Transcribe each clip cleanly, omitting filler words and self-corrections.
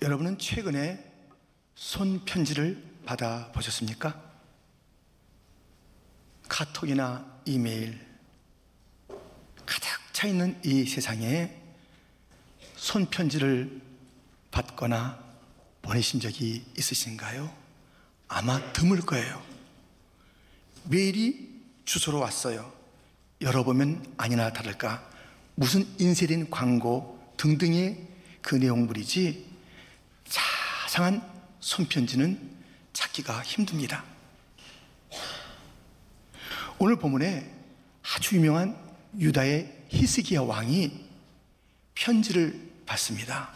여러분은 최근에 손편지를 받아보셨습니까? 카톡이나 이메일, 가득 차 있는 이 세상에 손편지를 받거나 보내신 적이 있으신가요? 아마 드물 거예요. 메일이 주소로 왔어요. 열어보면 아니나 다를까 무슨 인쇄된 광고 등등의 그 내용물이지 자상한 손편지는 찾기가 힘듭니다. 오늘 본문에 아주 유명한 유다의 히스기야 왕이 편지를 받습니다.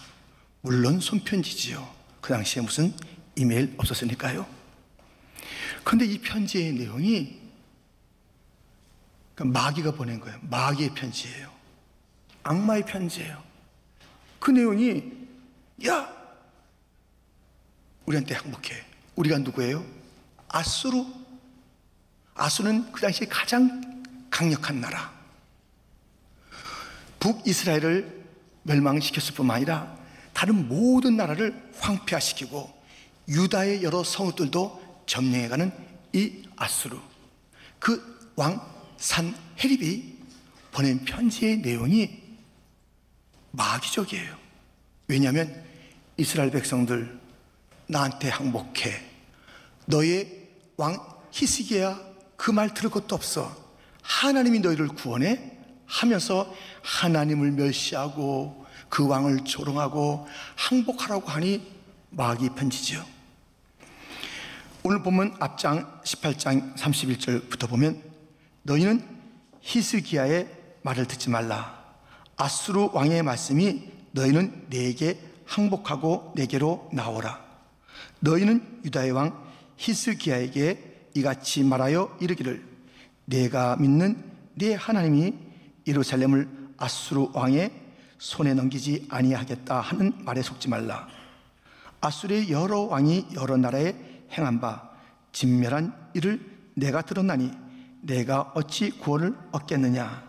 물론 손편지지요. 그 당시에 무슨 이메일 없었으니까요. 그런데 이 편지의 내용이 마귀가 보낸 거예요. 마귀의 편지예요. 악마의 편지예요. 그 내용이 야, 우리한테 항복해. 우리가 누구예요? 아수르. 아수르는 그 당시에 가장 강력한 나라. 북이스라엘을 멸망시켰을 뿐만 아니라 다른 모든 나라를 황폐화시키고 유다의 여러 성읍들도 점령해가는 이 아수르. 그 왕 산헤립이 보낸 편지의 내용이 마귀적이에요. 왜냐하면 이스라엘 백성들 나한테 항복해. 너의 왕 히스기야 그 말 들을 것도 없어. 하나님이 너희를 구원해 하면서 하나님을 멸시하고 그 왕을 조롱하고 항복하라고 하니 마귀 편지죠. 오늘 보면 앞장 18장 31절부터 보면 너희는 히스기야의 말을 듣지 말라. 아수르 왕의 말씀이 너희는 내게 항복하고 내게로 나오라. 너희는 유다의 왕 히스기야에게 이같이 말하여 이르기를 내가 믿는 네 하나님이 예루살렘을 아수르 왕의 손에 넘기지 아니하겠다 하는 말에 속지 말라. 아수르의 여러 왕이 여러 나라에 행한 바 진멸한 일을 내가 들었나니 내가 어찌 구원을 얻겠느냐.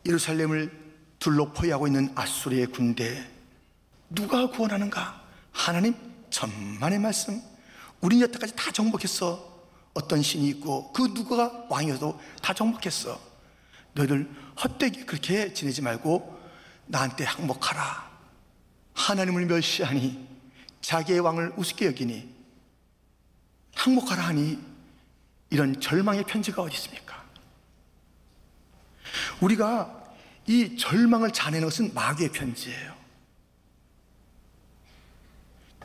예루살렘을 둘러 포위하고 있는 아수르의 군대 누가 구원하는가? 하나님 천만의 말씀. 우린 여태까지 다 정복했어. 어떤 신이 있고 그 누가 왕이어도 다 정복했어. 너희들 헛되게 그렇게 지내지 말고 나한테 항복하라. 하나님을 멸시하니 자기의 왕을 우습게 여기니 항복하라 하니 이런 절망의 편지가 어디 있습니까? 우리가 이 절망을 자내는 것은 마귀의 편지예요.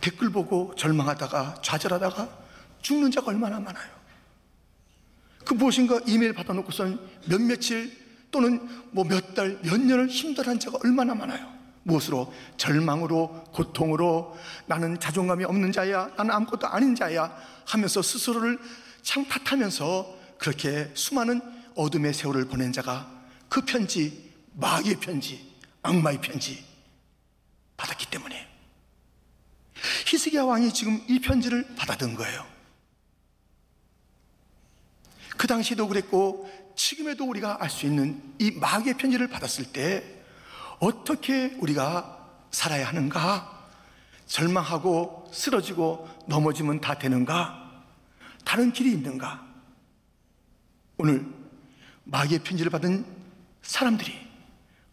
댓글 보고 절망하다가 좌절하다가 죽는 자가 얼마나 많아요. 그 무엇인가 이메일 받아놓고선 몇 며칠 또는 뭐 몇 달, 몇 년을 힘들어한 자가 얼마나 많아요. 무엇으로? 절망으로, 고통으로 나는 자존감이 없는 자야, 나는 아무것도 아닌 자야 하면서 스스로를 참 탓하면서 그렇게 수많은 어둠의 세월을 보낸 자가 그 편지, 마귀의 편지, 악마의 편지 받았기 때문에 히스기야 왕이 지금 이 편지를 받아든 거예요. 그 당시에도 그랬고 지금에도 우리가 알 수 있는 이 마귀의 편지를 받았을 때 어떻게 우리가 살아야 하는가? 절망하고 쓰러지고 넘어지면 다 되는가? 다른 길이 있는가? 오늘 마귀의 편지를 받은 사람들이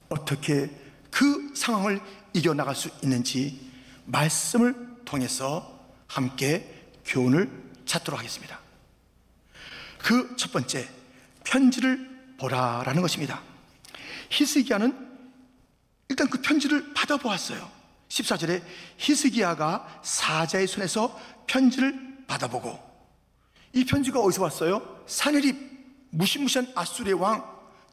어떻게 그 상황을 이겨나갈 수 있는지 말씀을 통해서 함께 교훈을 찾도록 하겠습니다. 그 첫 번째, 편지를 보라라는 것입니다. 히스기야는 일단 그 편지를 받아보았어요. 14절에 히스기야가 사자의 손에서 편지를 받아보고, 이 편지가 어디서 왔어요? 산헤립, 무시무시한 아수르의 왕,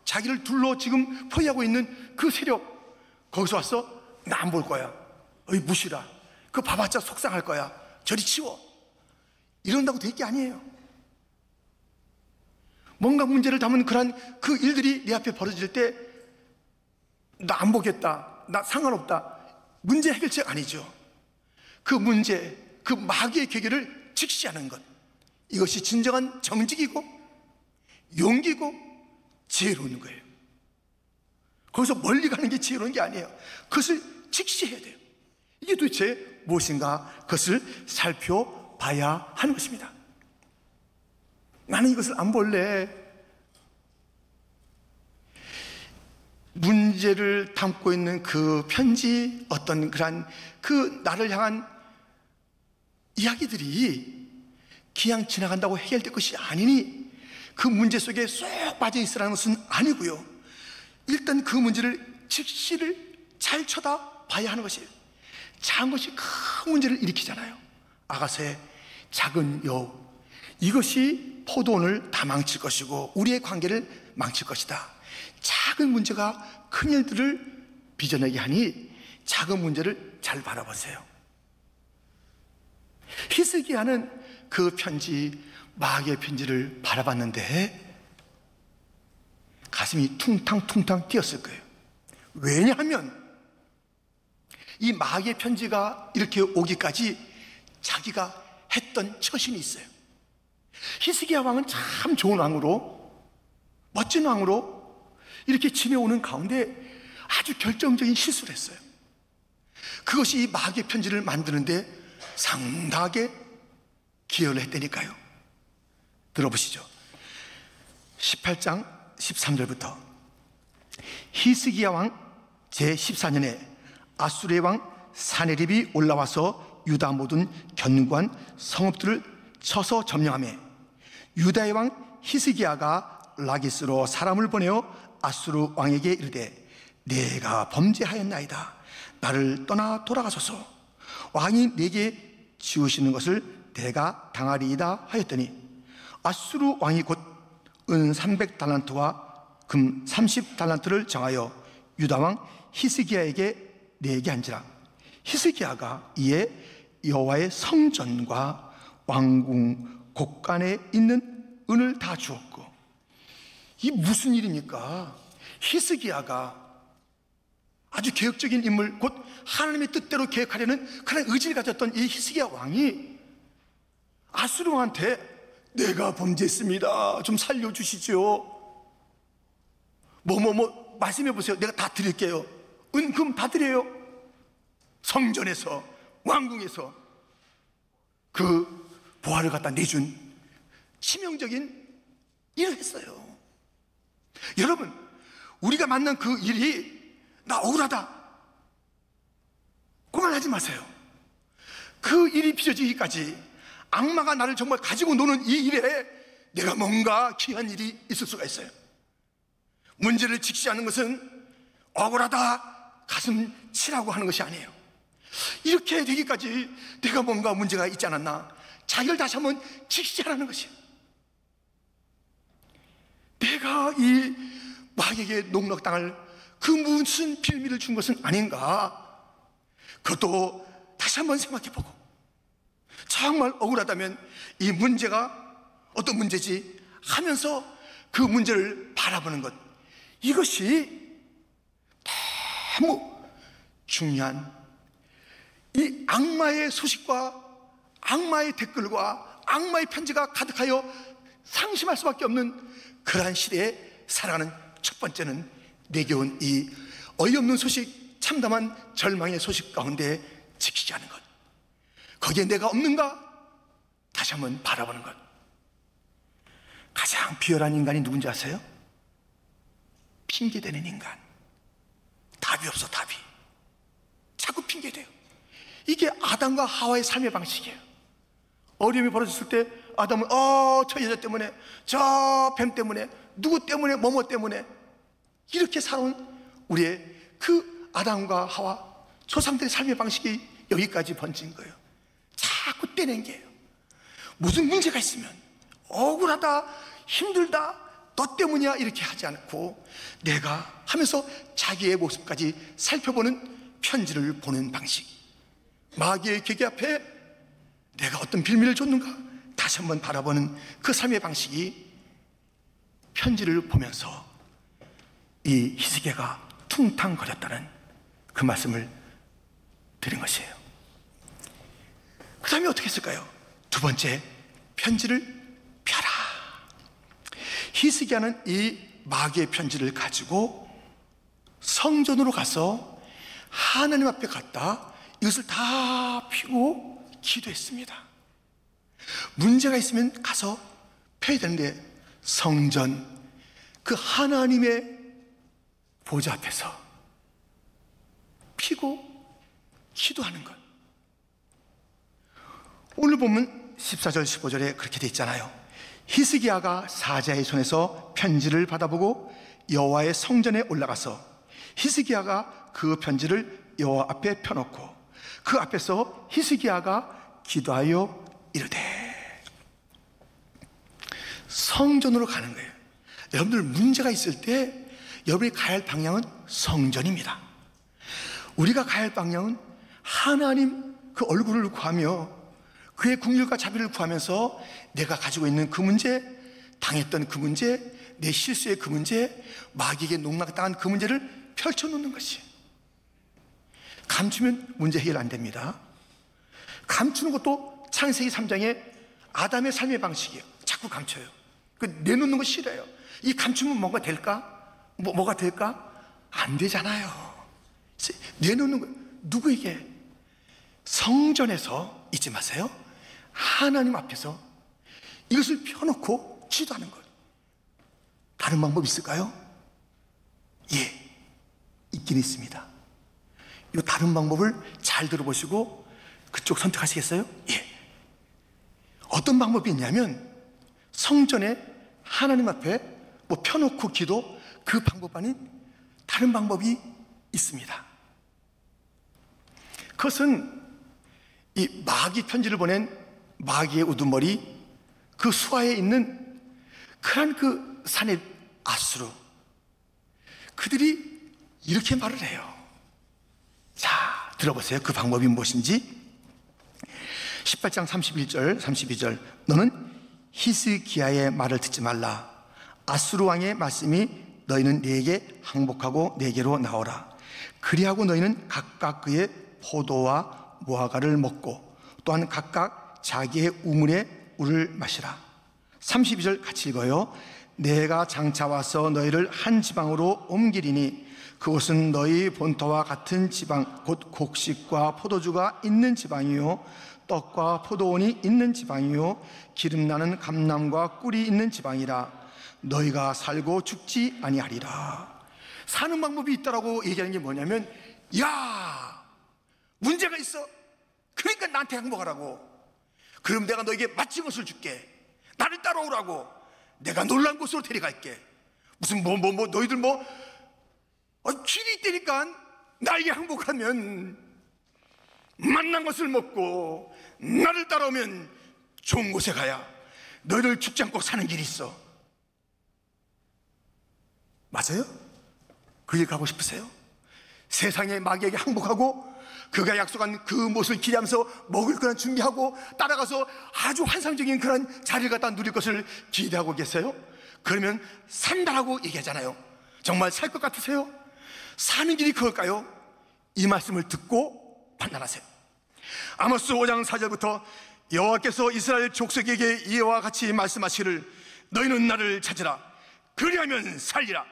자기를 둘러 지금 포위하고 있는 그 세력, 거기서 왔어? 나 안 볼 거야. 어이 무시라. 그거 봐봤자 속상할 거야. 저리 치워. 이런다고 될 게 아니에요. 뭔가 문제를 담은 그러한 그 일들이 내 앞에 벌어질 때 나 안 보겠다, 나 상관없다, 문제 해결책 아니죠. 그 문제, 그 마귀의 괴계를 직시하는 것, 이것이 진정한 정직이고 용기고 지혜로운 거예요. 거기서 멀리 가는 게 지혜로운 게 아니에요. 그것을 직시해야 돼요. 이게 도대체 무엇인가, 그것을 살펴봐야 하는 것입니다. 나는 이것을 안 볼래. 문제를 담고 있는 그 편지, 어떤 그런 그 나를 향한 이야기들이 그냥 지나간다고 해결될 것이 아니니 그 문제 속에 쏙 빠져 있으라는 것은 아니고요. 일단 그 문제를 즉시를 잘 쳐다봐야 하는 것이에요. 작은 것이 큰 문제를 일으키잖아요. 아가서의 작은 여우, 이것이 포도원을 다 망칠 것이고 우리의 관계를 망칠 것이다. 작은 문제가 큰 일들을 빚어내게 하니 작은 문제를 잘 바라보세요. 히스기야는 그 편지, 마귀의 편지를 바라봤는데 가슴이 퉁탕퉁탕 뛰었을 거예요. 왜냐하면 이 마귀의 편지가 이렇게 오기까지 자기가 했던 처신이 있어요. 히스기야 왕은 참 좋은 왕으로, 멋진 왕으로 이렇게 지내오는 가운데 아주 결정적인 실수를 했어요. 그것이 이 마귀의 편지를 만드는데 상당하게 기여를 했다니까요. 들어보시죠. 18장 13절부터 히스기야 왕 제14년에 아수르의 왕 사네립이 올라와서 유다 모든 견고한 성읍들을 쳐서 점령하며 유다의 왕 히스기야가 라기스로 사람을 보내어 아수르 왕에게 이르되 내가 범죄하였나이다. 나를 떠나 돌아가소서. 왕이 내게 지으시는 것을 내가 당하리이다 하였더니 아수르 왕이 곧 은 300달란트와 금 30달란트를 정하여 유다 왕 히스기야에게 내게 한지라. 히스기야가 이에 여호와의 성전과 왕궁 곳간에 있는 은을 다 주었고, 이 무슨 일입니까? 히스기야가 아주 개혁적인 인물, 곧 하나님의 뜻대로 계획하려는 그런 의지를 가졌던 이 히스기야 왕이 아수르 왕한테 내가 범죄했습니다, 좀 살려주시죠. 말씀해 보세요. 내가 다 드릴게요. 은금 다 드려요. 성전에서, 왕궁에서 그 보화를 갖다 내준 치명적인 일을 했어요. 여러분, 우리가 만난 그 일이 나 억울하다, 그만하지 마세요. 그 일이 빚어지기까지 악마가 나를 정말 가지고 노는 이 일에 내가 뭔가 귀한 일이 있을 수가 있어요. 문제를 직시하는 것은 억울하다, 가슴 치라고 하는 것이 아니에요. 이렇게 되기까지 내가 뭔가 문제가 있지 않았나, 자기를 다시 한번 직시하라는 것이에요. 내가 이 마귀에게 농락당할 그 무슨 빌미를 준 것은 아닌가, 그것도 다시 한번 생각해보고, 정말 억울하다면 이 문제가 어떤 문제지 하면서 그 문제를 바라보는 것, 이것이 너무 중요한, 이 악마의 소식과 악마의 댓글과 악마의 편지가 가득하여 상심할 수밖에 없는 그러한 시대에 살아가는 첫 번째는 내게 온 이 어이없는 소식, 참담한 절망의 소식 가운데 지키지 않은 것, 거기에 내가 없는가 다시 한번 바라보는 것. 가장 비열한 인간이 누군지 아세요? 핑계대는 인간. 답이 없어, 답이. 자꾸 핑계대요. 이게 아담과 하와의 삶의 방식이에요. 어려움이 벌어졌을 때 아담은 저 여자 때문에, 저 뱀 때문에, 누구 때문에, 뭐뭐 때문에, 이렇게 살아온 우리의 그 아담과 하와 조상들의 삶의 방식이 여기까지 번진 거예요. 자꾸 떼낸 게요. 무슨 문제가 있으면 억울하다, 힘들다, 너 때문이야, 이렇게 하지 않고 내가 하면서 자기의 모습까지 살펴보는 편지를 보는 방식. 마귀의 계계 앞에 내가 어떤 빌미를 줬는가 다시 한번 바라보는 그 삶의 방식이 편지를 보면서 이 히스기야가 퉁탕거렸다는 그 말씀을 드린 것이에요. 그 다음에 어떻게 했을까요? 두 번째, 편지를 펴라. 히스기야는 이 마귀의 편지를 가지고 성전으로 가서 하나님 앞에 갔다 이것을 다 피고 기도했습니다. 문제가 있으면 가서 펴야 되는데 성전, 그 하나님의 보좌 앞에서 피고 기도하는 것. 오늘 보면 14절 15절에 그렇게 돼 있잖아요. 히스기야가 사자의 손에서 편지를 받아보고 여호와의 성전에 올라가서 히스기야가 그 편지를 여호와 앞에 펴놓고 그 앞에서 히스기야가 기도하여 이르되. 성전으로 가는 거예요. 여러분들 문제가 있을 때 여러분이 가야 할 방향은 성전입니다. 우리가 가야 할 방향은 하나님 그 얼굴을 구하며 그의 긍휼과 자비를 구하면서 내가 가지고 있는 그 문제, 당했던 그 문제, 내 실수의 그 문제, 마귀에게 농락당한 그 문제를 펼쳐놓는 것이. 감추면 문제 해결 안 됩니다. 감추는 것도 창세기 3장에 아담의 삶의 방식이에요. 자꾸 감춰요. 그 내놓는 거 싫어요. 이 감추면 뭐가 될까? 뭐가 될까? 안 되잖아요. 내놓는 거. 누구에게? 성전에서 잊지 마세요. 하나님 앞에서 이것을 펴놓고 기도하는 것. 다른 방법 있을까요? 예, 있긴 있습니다. 이 다른 방법을 잘 들어보시고 그쪽 선택하시겠어요? 예. 어떤 방법이 있냐면 성전에 하나님 앞에 뭐 펴놓고 기도, 그 방법 아닌 다른 방법이 있습니다. 그것은 이 마귀 편지를 보낸 마귀의 우두머리, 그 수하에 있는 그런 그 산의 아수르, 그들이 이렇게 말을 해요. 자, 들어보세요. 그 방법이 무엇인지. 18장 31절 32절. 너는 히스기야의 말을 듣지 말라. 아수르 왕의 말씀이 너희는 네게 항복하고 네게로 나오라. 그리하고 너희는 각각 그의 포도와 무화과를 먹고 또한 각각 자기의 우물에 우를 마시라. 32절 같이 읽어요. 내가 장차 와서 너희를 한 지방으로 옮기리니 그곳은 너희 본토와 같은 지방, 곧 곡식과 포도주가 있는 지방이요 떡과 포도원이 있는 지방이요 기름나는 감람과 꿀이 있는 지방이라. 너희가 살고 죽지 아니하리라. 사는 방법이 있다라고 얘기하는 게 뭐냐면, 야, 문제가 있어. 그러니까 나한테 항복하라고. 그럼 내가 너에게 맛진 것을 줄게. 나를 따라오라고. 내가 놀란 곳으로 데려갈게. 무슨 너희들 길이 있다니까. 나에게 항복하면 만난 것을 먹고 나를 따라오면 좋은 곳에 가야 너희들 죽지 않고 사는 길이 있어. 맞아요? 그 길 가고 싶으세요? 세상의 마귀에게 항복하고 그가 약속한 그 모습을 기대하면서 먹을 거나 준비하고 따라가서 아주 환상적인 그런 자리를 갖다 누릴 것을 기대하고 계세요? 그러면 산다라고 얘기하잖아요. 정말 살 것 같으세요? 사는 길이 그걸까요? 이 말씀을 듣고 판단하세요. 아모스 5장 4절부터 여호와께서 이스라엘 족속에게 이와 같이 말씀하시기를 너희는 나를 찾으라. 그리하면 살리라.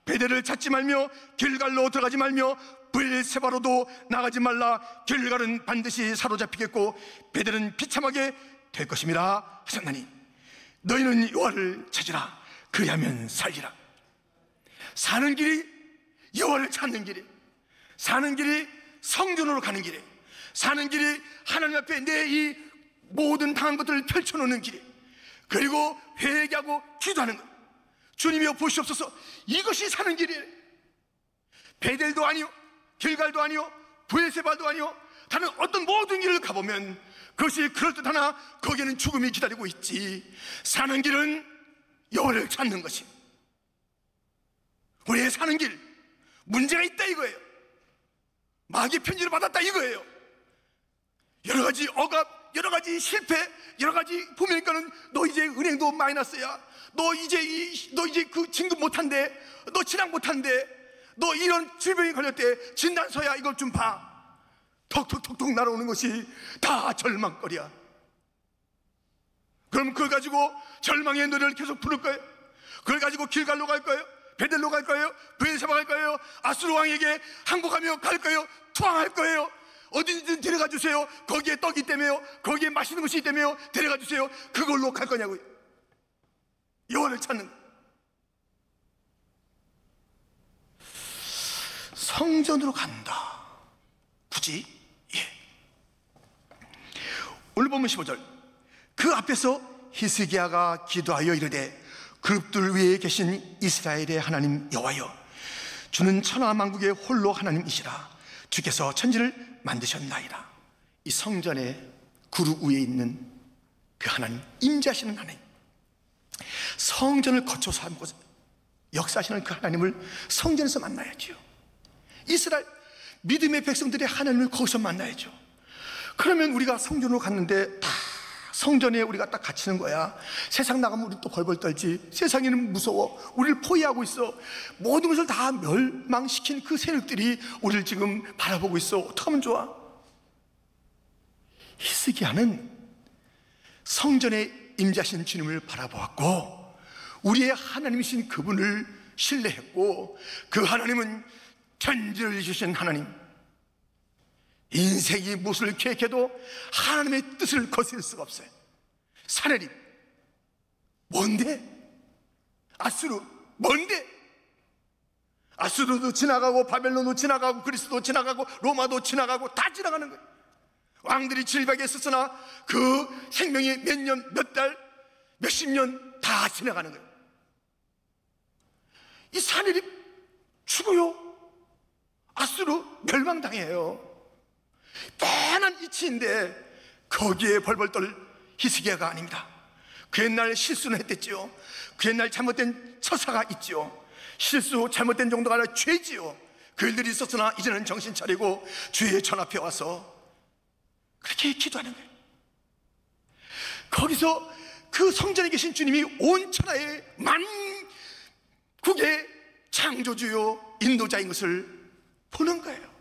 베델을 찾지 말며 길갈로 들어가지 말며 브엘세바로도 나가지 말라. 길갈은 반드시 사로잡히겠고 베델은 비참하게 될 것임이라 하셨나니 너희는 여호와를 찾으라. 그리하면 살리라. 사는 길이 여호와를 찾는 길이, 사는 길이 성전으로 가는 길이, 사는 길이 하나님 앞에 내 이 모든 당한 것들을 펼쳐놓는 길이, 그리고 회개하고 기도하는 것. 주님이여 보시옵소서. 이것이 사는 길이에요. 베델도 아니요 길갈도 아니요 브엘세바도 아니요 다른 어떤 모든 길을 가보면 그것이 그럴듯하나 거기에는 죽음이 기다리고 있지. 사는 길은 여호와를 찾는 것이. 우리의 사는 길 문제가 있다 이거예요. 마귀의 편지를 받았다 이거예요. 여러 가지 억압, 여러 가지 실패, 여러 가지 보면니까는 너 이제 은행도 마이너스야. 너 이제 그 진급 못한대. 너 진학 못한대. 너 이런 질병이 걸렸대. 진단서야 이걸 좀 봐. 톡톡톡톡 날아오는 것이 다 절망거리야. 그럼 그걸 가지고 절망의 노래를 계속 부를 거예요? 그걸 가지고 길갈로 갈 거예요? 베델로 갈 거예요? 브엘세바 갈 거예요? 아수르 왕에게 항복하며 갈 거예요? 투항할 거예요? 어디든 데려가 주세요. 거기에 떡이 있다며요. 거기에 맛있는 것이 있다며요. 데려가 주세요. 그걸로 갈 거냐고요. 여호와를 찾는, 성전으로 간다. 굳이? 예. 오늘 본문 15절, 그 앞에서 히스기야가 기도하여 이르되 그룹들 위에 계신 이스라엘의 하나님 여호와여, 주는 천하 만국의 홀로 하나님이시라. 주께서 천지를 만드셨나이다. 이 성전의 그룹 위에 있는 그 하나님, 임재하시는 하나님, 성전을 거쳐서 역사하시는 그 하나님을 성전에서 만나야지요. 이스라엘 믿음의 백성들의 하나님을 거기서 만나야죠. 그러면 우리가 성전으로 갔는데 다 성전에 우리가 딱 갇히는 거야. 세상 나가면 우리 또 벌벌 떨지. 세상에는 무서워. 우리를 포위하고 있어. 모든 것을 다 멸망시킨 그 세력들이 우리를 지금 바라보고 있어. 어떡하면 좋아? 히스기야는 성전에 임재하신 주님을 바라보았고, 우리의 하나님이신 그분을 신뢰했고, 그 하나님은 천지를 주신 하나님, 인생이 무엇을 계획해도 하나님의 뜻을 거스릴 수가 없어요. 사내립 뭔데? 아수르 뭔데? 아수르도 지나가고 바벨론도 지나가고 그리스도 지나가고 로마도 지나가고 다 지나가는 거예요. 왕들이 질병에 있었으나 그 생명이 몇 년, 몇 달, 몇십 년 다 지나가는 거예요. 이 사내립 죽어요. 아수르 멸망당해요. 뻔한 이치인데 거기에 벌벌 떨 히스기야가 아닙니다. 그 옛날 실수는 했댔지요. 그 옛날 잘못된 처사가 있지요. 실수 잘못된 정도가 아니라 죄지요. 그 일들이 있었으나 이제는 정신 차리고 주의 전 앞에 와서 그렇게 기도하는 거예요. 거기서 그 성전에 계신 주님이 온 천하의 만국의 창조주요 인도자인 것을 보는 거예요.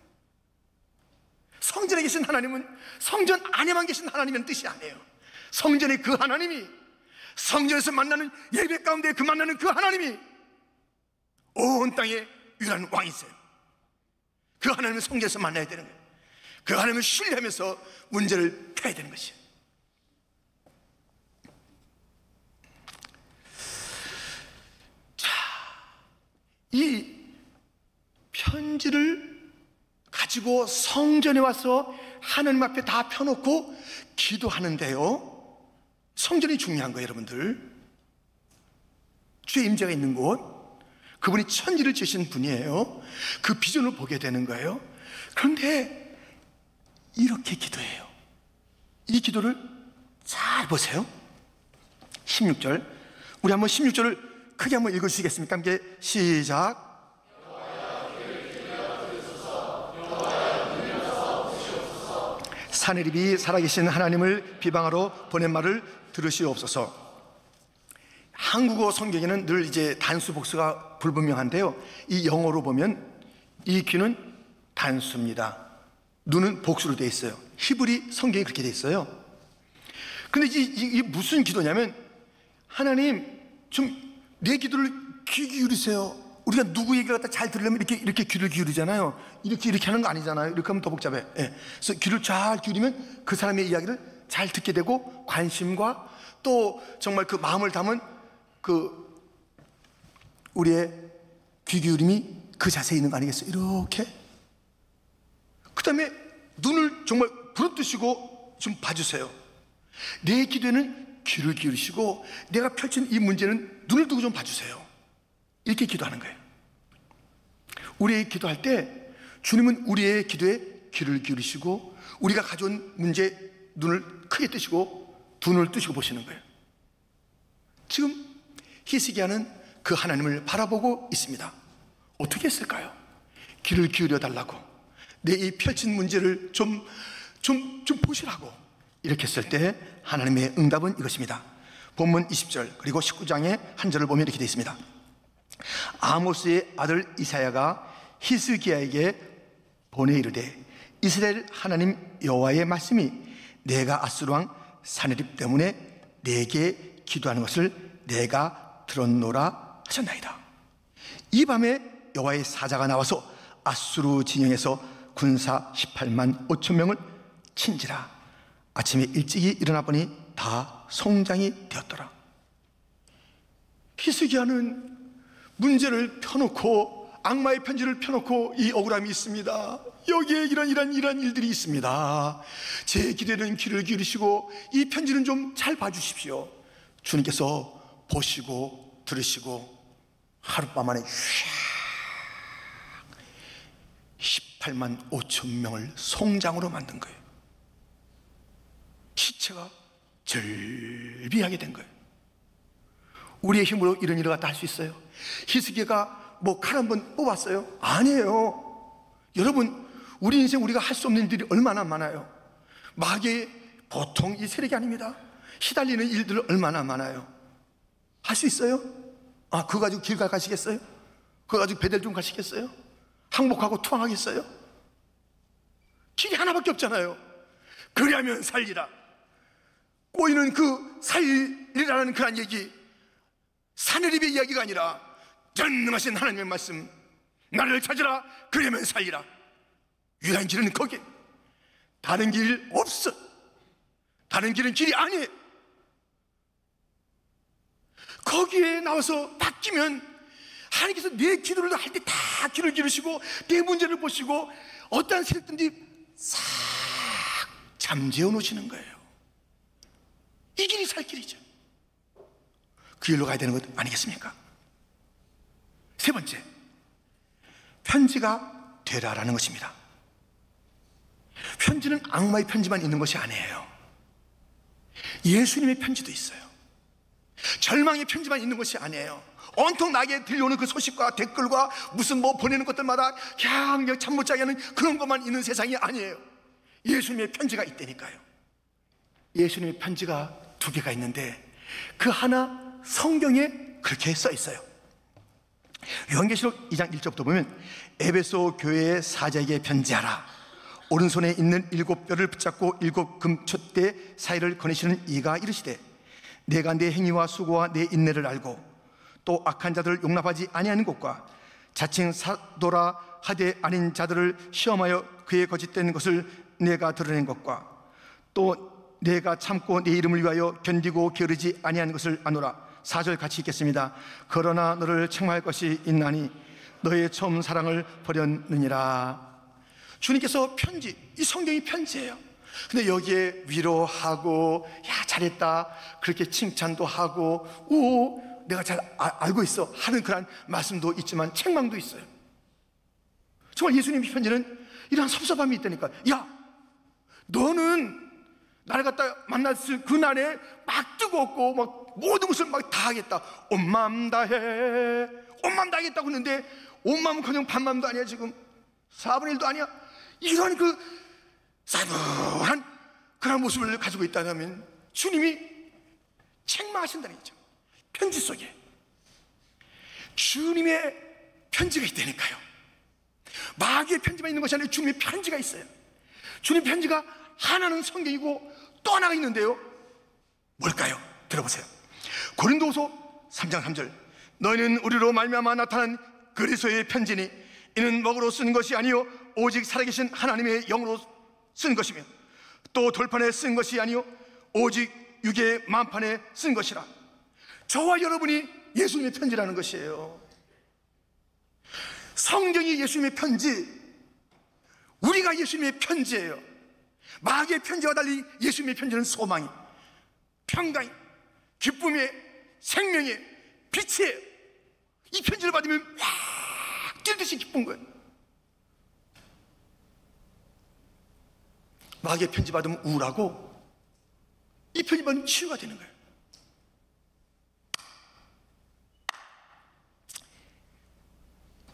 성전에 계신 하나님은 성전 안에만 계신 하나님이라는 뜻이 아니에요. 성전의 그 하나님이, 성전에서 만나는 예배 가운데 그 만나는 그 하나님이 온 땅에 유일한 왕이세요. 그 하나님을 성전에서 만나야 되는 거예요. 그 하나님을 신뢰하면서 문제를 펴야 되는 것이에요. 자, 이 편지를 가지고 성전에 와서 하나님 앞에 다 펴놓고 기도하는데요, 성전이 중요한 거예요. 여러분들, 주의 임재가 있는 곳, 그분이 천지를 지으신 분이에요. 그 비전을 보게 되는 거예요. 그런데 이렇게 기도해요. 이 기도를 잘 보세요. 16절, 우리 한번 16절을 크게 한번 읽으시겠습니까? 함께 시작. 사내립이 살아계신 하나님을 비방하러 보낸 말을 들으시옵소서. 한국어 성경에는 늘 이제 단수 복수가 불분명한데요, 이 영어로 보면 이 귀는 단수입니다. 눈은 복수로 되어 있어요. 히브리 성경이 그렇게 되어 있어요. 근데 이게 무슨 기도냐면, 하나님 좀 내 기도를 귀 기울이세요. 우리가 누구 얘기를 갖다 잘 들으려면 이렇게 귀를 기울이잖아요. 이렇게 하는 거 아니잖아요. 이렇게 하면 더 복잡해. 예. 그래서 귀를 잘 기울이면 그 사람의 이야기를 잘 듣게 되고, 관심과 또 정말 그 마음을 담은 그 우리의 귀 기울임이 그 자세에 있는 거 아니겠어요? 이렇게. 그 다음에 눈을 정말 부릅뜨시고 좀 봐주세요. 내 기도에는 귀를 기울이시고 내가 펼친 이 문제는 눈을 뜨고 좀 봐주세요. 이렇게 기도하는 거예요. 우리의 기도할 때 주님은 우리의 기도에 귀를 기울이시고 우리가 가져온 문제 눈을 크게 뜨시고 두 눈을 뜨시고 보시는 거예요. 지금 히스기야는 그 하나님을 바라보고 있습니다. 어떻게 했을까요? 귀를 기울여 달라고, 내 이 펼친 문제를 좀 보시라고 이렇게 했을 때 하나님의 응답은 이것입니다. 본문 20절 그리고 19장의 한 절을 보면 이렇게 되어 있습니다. 아모스의 아들 이사야가 히스기야에게 보내 이르되, 이스라엘 하나님 여호와의 말씀이 내가 아수르 왕 사네립 때문에 내게 기도하는 것을 내가 들었노라 하셨나이다. 이 밤에 여호와의 사자가 나와서 아수르 진영에서 군사 18만 5천 명을 친지라. 아침에 일찍이 일어나 보니 다 송장이 되었더라. 히스기야는 문제를 펴놓고, 악마의 편지를 펴놓고 이 억울함이 있습니다. 여기에 이런 일들이 있습니다. 제 기도에는 귀를 기울이시고 이 편지는 좀 잘 봐주십시오. 주님께서 보시고 들으시고 하룻밤 만에 18만 5천 명을 송장으로 만든 거예요. 시체가 절비하게 된 거예요. 우리의 힘으로 이런 일을 갖다 할 수 있어요? 히스기야가 뭐 칼 한 번 뽑았어요? 아니에요. 여러분, 우리 인생 우리가 할 수 없는 일들이 얼마나 많아요. 마귀의 보통 이 세력이 아닙니다. 시달리는 일들 얼마나 많아요. 할 수 있어요? 그거 가지고 길가 가시겠어요? 그거 가지고 베델 좀 가시겠어요? 항복하고 투항하겠어요? 길이 하나밖에 없잖아요. 그리하면 살리라. 꼬이는 그 살리라는 그런 얘기, 사내립의 이야기가 아니라 전능하신 하나님의 말씀, 나를 찾으라 그리하면 살리라. 유일한 길은 거기에, 다른 길 없어. 다른 길은 길이 아니에요. 거기에 나와서 바뀌면 하나님께서 내 기도를 할 때 다 귀를 기르시고 내 문제를 보시고 어떠한 세력든지 싹 잠재워 놓으시는 거예요. 이 길이 살 길이죠. 그 길로 가야 되는 것 아니겠습니까? 세 번째, 편지가 되라라는 것입니다. 편지는 악마의 편지만 있는 것이 아니에요. 예수님의 편지도 있어요. 절망의 편지만 있는 것이 아니에요. 온통 나에게 들려오는 그 소식과 댓글과 무슨 뭐 보내는 것들마다 그냥 잠 못 자게 하는 그런 것만 있는 세상이 아니에요. 예수님의 편지가 있다니까요. 예수님의 편지가 두 개가 있는데 그 하나 성경에 그렇게 써 있어요. 요한계시록 2장 1절부터 보면 에베소 교회의 사자에게 편지하라. 오른손에 있는 7뼈를 붙잡고 7 금촛대 사이를 거니시는 이가 이르시되 내가 내 행위와 수고와 내 인내를 알고 또 악한 자들을 용납하지 아니하는 것과 자칭 사도라 하되 아닌 자들을 시험하여 그의 거짓된 것을 내가 드러낸 것과 또 내가 참고 내 이름을 위하여 견디고 게으르지 아니한 것을 아노라. 4절 같이 읽겠습니다. 그러나 너를 책망할 것이 있나니 너의 처음 사랑을 버렸느니라. 주님께서 편지, 이 성경이 편지예요. 근데 여기에 위로하고 야 잘했다 그렇게 칭찬도 하고 오 내가 잘 알고 있어 하는 그런 말씀도 있지만 책망도 있어요. 정말 예수님의 편지는 이런 섭섭함이 있다니까. 야 너는 나를 갖다 만났을 그날에 막 뜨겁고 막 모든 것을 막 다 하겠다, 온 마음 다해 온 마음 다하겠다고 했는데 온 마음은 그냥 반마음도 아니야. 지금 4분의 1도 아니야. 이런 그 싸늘한 그런 모습을 가지고 있다면 주님이 책망하신다는 거죠. 편지 속에 주님의 편지가 있다니까요. 마귀의 편지만 있는 것이 아니라 주님의 편지가 있어요. 주님의 편지가 하나는 성경이고 또 하나가 있는데요. 뭘까요? 들어보세요. 고린도후서 3장 3절 너희는 우리로 말미암아 나타난 그리스도의 편지니 이는 먹으로 쓴 것이 아니요 오직 살아계신 하나님의 영으로 쓴 것이며 또 돌판에 쓴 것이 아니요 오직 육의 만판에 쓴 것이라. 저와 여러분이 예수님의 편지라는 것이에요. 성경이 예수님의 편지, 우리가 예수님의 편지예요. 마귀의 편지와 달리 예수님의 편지는 소망이, 평강이, 기쁨의, 생명의, 빛이에요. 이 편지를 받으면 확 뛰듯이 기쁜 거예요. 마귀의 편지 받으면 우울하고 이 편지 받으면 치유가 되는 거예요.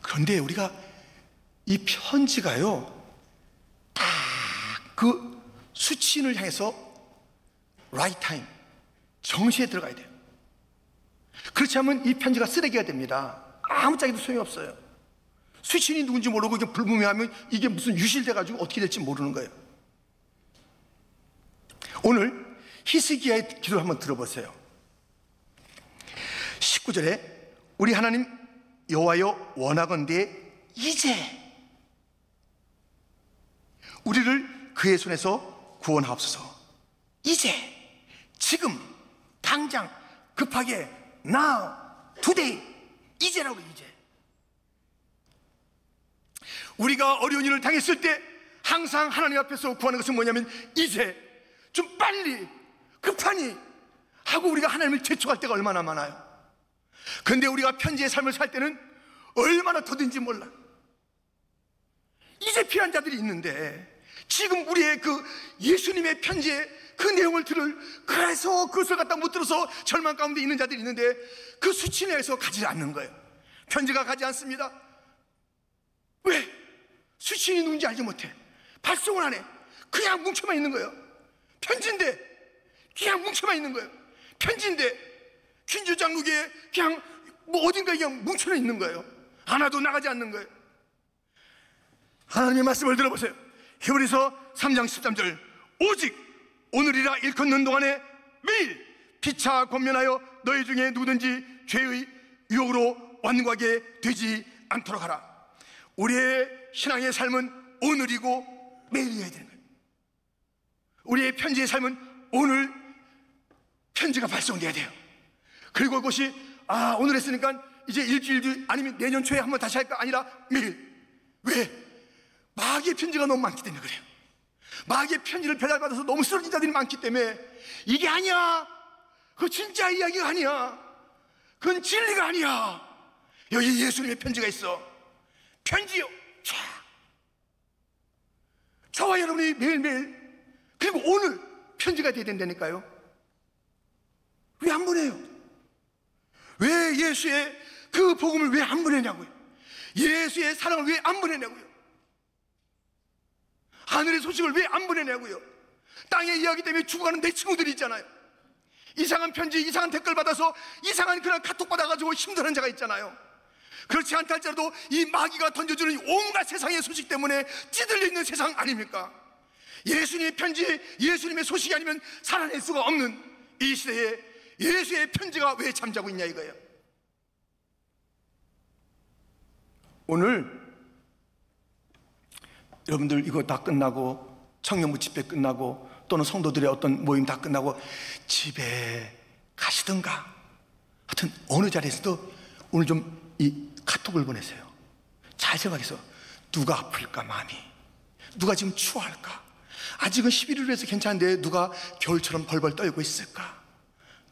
그런데 우리가 이 편지가요 딱 그 수치인을 향해서 right time, 정시에 들어가야 돼요. 그렇지 않으면 이 편지가 쓰레기가 됩니다. 아무 짝에도 소용이 없어요. 수치인이 누군지 모르고 이게 불분명하면 이게 무슨 유실돼가지고 어떻게 될지 모르는 거예요. 오늘 히스기야의 기도를 한번 들어보세요. 19절에 우리 하나님 여호와여 원하건대 이제 우리를 그의 손에서 구원하옵소서. 이제, 지금, 당장, 급하게, now, today, 이제라고. 이제 우리가 어려운 일을 당했을 때 항상 하나님 앞에서 구하는 것은 뭐냐면, 이제 좀 빨리, 급하니 하고 우리가 하나님을 재촉할 때가 얼마나 많아요. 그런데 우리가 편지의 삶을 살 때는 얼마나 더딘지 몰라. 이제 필요한 자들이 있는데, 지금 우리의 그 예수님의 편지의 그 내용을 그래서 그것을 갖다 못 들어서 절망 가운데 있는 자들이 있는데, 그 수치내에서 가지 않는 거예요. 편지가 가지 않습니다. 왜? 수치인이 누군지 알지 못해. 발송을 안 해. 그냥 뭉쳐만 있는 거예요. 편지인데 그냥 뭉쳐만 있는 거예요. 편지인데 퀸즈 장로교에 그냥 뭐 어딘가에 그냥 뭉쳐져 있는 거예요. 하나도 나가지 않는 거예요. 하나님의 말씀을 들어보세요. 히브리서 3장 13절, 오직 오늘이라 일컫는 동안에 매일 피차 권면하여 너희 중에 누구든지 죄의 유혹으로 완고하게 되지 않도록 하라. 우리의 신앙의 삶은 오늘이고 매일이어야 되는 거예요. 우리의 편지의 삶은 오늘 편지가 발송돼야 돼요. 그리고 그것이 오늘 했으니까 이제 일주일 뒤 아니면 내년 초에 한번 다시 할까? 아니라 매일. 왜? 마귀의 편지가 너무 많기 때문에 그래요. 마귀의 편지를 배달받아서 너무 쓰러진 자들이 많기 때문에 이게 아니야, 그거 진짜 이야기가 아니야, 그건 진리가 아니야, 여기 예수님의 편지가 있어. 편지요. 저와 여러분이 매일매일, 그리고 오늘 편지가 돼야 된다니까요. 왜 안 보내요? 왜 예수의 그 복음을 왜 안 보내냐고요? 예수의 사랑을 왜 안 보내냐고요? 하늘의 소식을 왜 안 보내냐고요? 땅의 이야기 때문에 죽어가는 내 친구들이 있잖아요. 이상한 편지, 이상한 댓글 받아서 이상한 그런 카톡 받아가지고 힘들어하는 자가 있잖아요. 그렇지 않다 할지라도 이 마귀가 던져주는 온갖 세상의 소식 때문에 찌들려 있는 세상 아닙니까? 예수님의 편지, 예수님의 소식이 아니면 살아낼 수가 없는 이 시대에 예수의 편지가 왜 잠자고 있냐 이거예요. 오늘 여러분들 이거 다 끝나고, 청년부 집회 끝나고, 또는 성도들의 어떤 모임 다 끝나고 집에 가시든가 하여튼 어느 자리에서도 오늘 좀 이 카톡을 보내세요. 잘 생각해서, 누가 아플까 마음이, 누가 지금 추워할까, 아직은 11월에서 해서 괜찮은데 누가 겨울처럼 벌벌 떨고 있을까,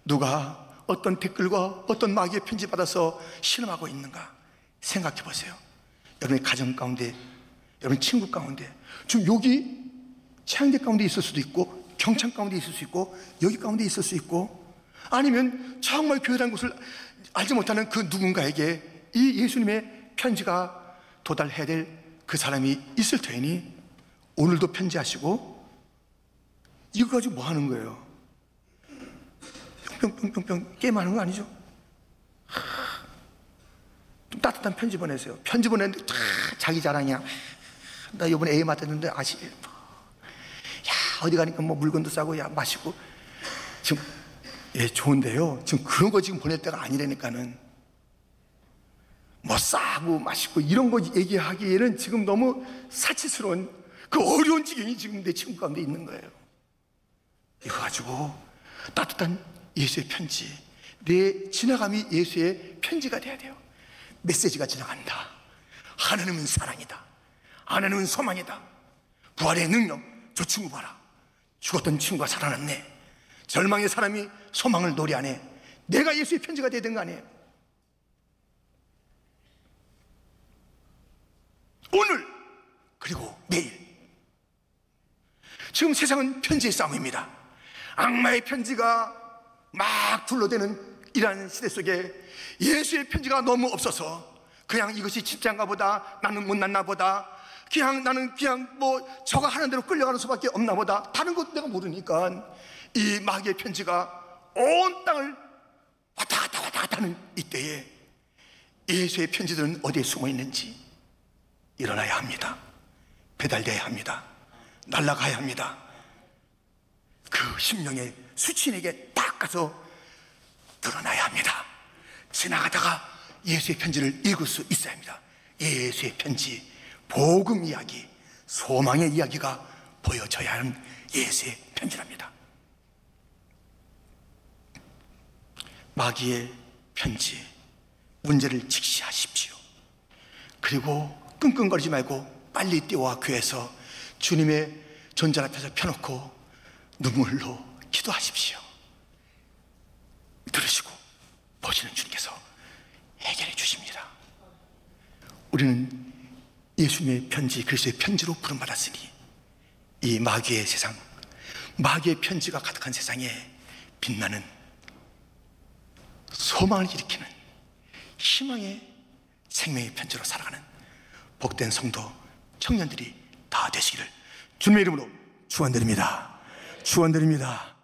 누가 어떤 댓글과 어떤 마귀의 편지 받아서 실험하고 있는가 생각해 보세요. 여러분의 가정 가운데, 여러분 친구 가운데, 지금 여기 차양대 가운데 있을 수도 있고, 경창 가운데 있을 수 있고, 여기 가운데 있을 수 있고, 아니면 정말 교회라는 것을 알지 못하는 그 누군가에게 이 예수님의 편지가 도달해야 될 그 사람이 있을 테니 오늘도 편지하시고, 이거 가지고 뭐 하는 거예요? 뿅뿅뿅뿅 게임하는 거 아니죠? 좀 따뜻한 편지 보내세요. 편지 보냈는데 자기 자랑이야. 나 이번에 A 맞았는데 야 어디 가니까 뭐 물건도 싸고 야 마시고. 지금 좋은데요, 지금 그런 거 지금 보낼 때가 아니라니까는. 뭐 싸고 마시고 이런 거 얘기하기에는 지금 너무 사치스러운 그 어려운 지경이 지금 내 친구 가운데 있는 거예요. 이거 가지고 따뜻한 예수의 편지, 내 지나감이 예수의 편지가 돼야 돼요. 메시지가 지나간다. 하나님은 사랑이다. 하나님은 소망이다. 부활의 능력. 저 친구 봐라, 죽었던 친구가 살아났네. 절망의 사람이 소망을 노래하네. 내가 예수의 편지가 돼야 되는 거 아니에요? 오늘 그리고 매일. 지금 세상은 편지의 싸움입니다. 악마의 편지가 막 둘러대는 이러한 시대 속에 예수의 편지가 너무 없어서 그냥 이것이 진짜인가 보다, 나는 못났나 보다, 그냥 나는 그냥 뭐 저가 하는 대로 끌려가는 수밖에 없나 보다, 다른 것 내가 모르니까 이 마귀의 편지가 온 땅을 왔다 갔다 하는 이때에 예수의 편지들은 어디에 숨어 있는지 일어나야 합니다. 배달돼야 합니다. 날아가야 합니다. 그 심령의 수치인에게 딱 가서 드러나야 합니다. 지나가다가 예수의 편지를 읽을 수 있어야 합니다. 예수의 편지, 복음 이야기, 소망의 이야기가 보여져야 하는 예수의 편지랍니다. 마귀의 편지, 문제를 직시하십시오. 그리고 끙끙거리지 말고 빨리 뛰어와 교회에서 주님의 전전 앞에서 펴놓고 눈물로 기도하십시오. 들으시고 보시는 주님께서 해결해 주십니다. 우리는 예수님의 편지, 그리스도의 편지로 부름받았으니 이 마귀의 세상, 마귀의 편지가 가득한 세상에 빛나는 소망을 일으키는 희망의 생명의 편지로 살아가는 복된 성도, 청년들이 다 되시기를 주님의 이름으로 축원드립니다. 축원드립니다.